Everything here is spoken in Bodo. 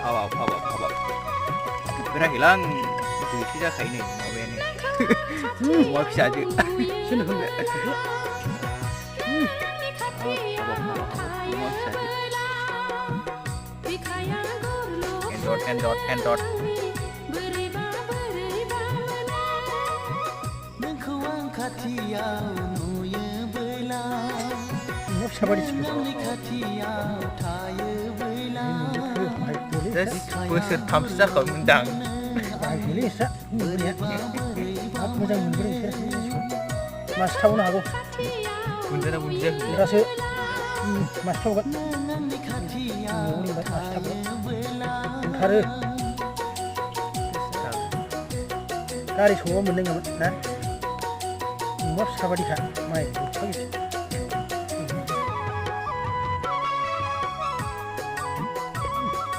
हाबाब बेरायहैलां दुइसो जाखायो नै माबायानो अमा फिसाजो एन्डर बोसोरथामसो जाखाबायमोनदां मोजां मोनबोदों मास थावनो हागौ बुन्दाना बुन्दिया दासो मास थावगोन न'नि मास थावगोन ओंखारो गारि स'आव मोनदों नामा ना अमा फिसा बादिखा माइ